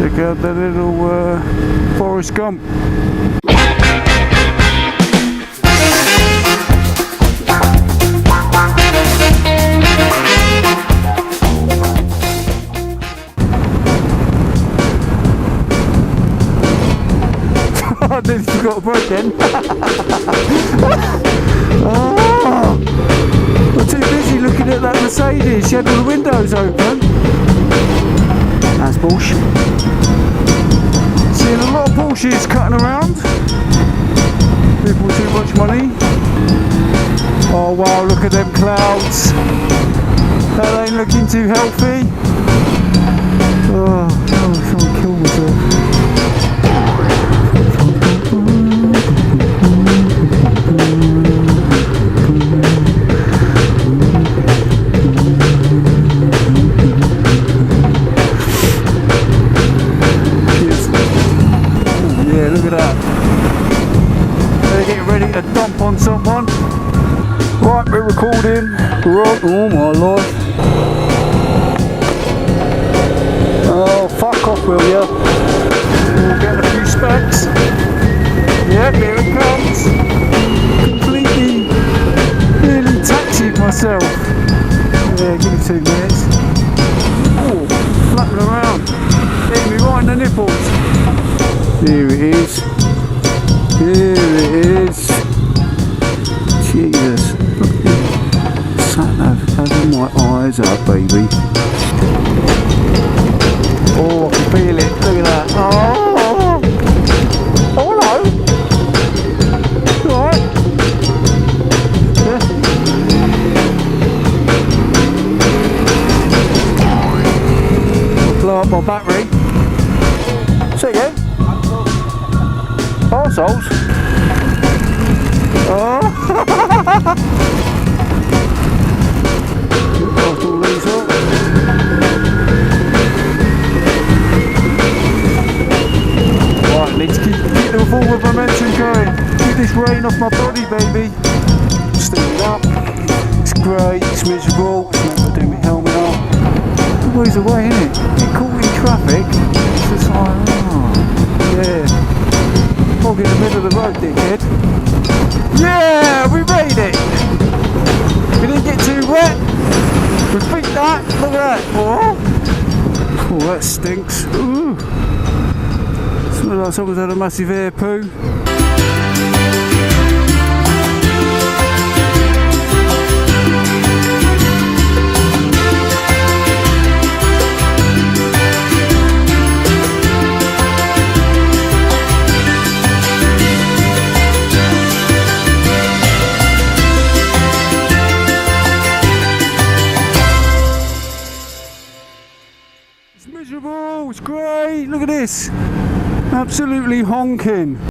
Check out that little Forrest Gump. I nearly forgot a break then. Oh, I'm too busy looking at that Mercedes. She had all the windows open. That's bullshit. Seeing a lot of Porsches cutting around. People with too much money. Oh wow, look at them clouds. That ain't looking too healthy. Oh, I'm trying to kill myself. A dump on someone. Right, we're recording. Right, oh my lord. Oh, fuck off, will ya? We'll get a few specs. Yep, here it comes. Completely, nearly taxied myself. Yeah, give me 2 minutes. Oh, flapping around. Hitting me right in the nipples. Here it is. Here it is. Jesus. Sat-nav having my eyes up, baby. Oh, I can feel it. Look at that. Oh, oh hello. Alright. I'll blow up my battery. Say again. Arseholes. Oh! After all these up. Right, let's keep the forward momentum going. Keep this rain off my body, baby. Steam it up. It's great, it's miserable. It's not doing my helmet up. It's ways away, isn't it? Get caught in traffic. It's just like, oh, yeah. Hog in the middle of the road, dickhead. Yeah, we made it! We didn't get too wet. We beat that. Look at that. Oh, that stinks. Ooh. Smells like someone's had a massive air poo. It's miserable, it's great, look at this, absolutely honking.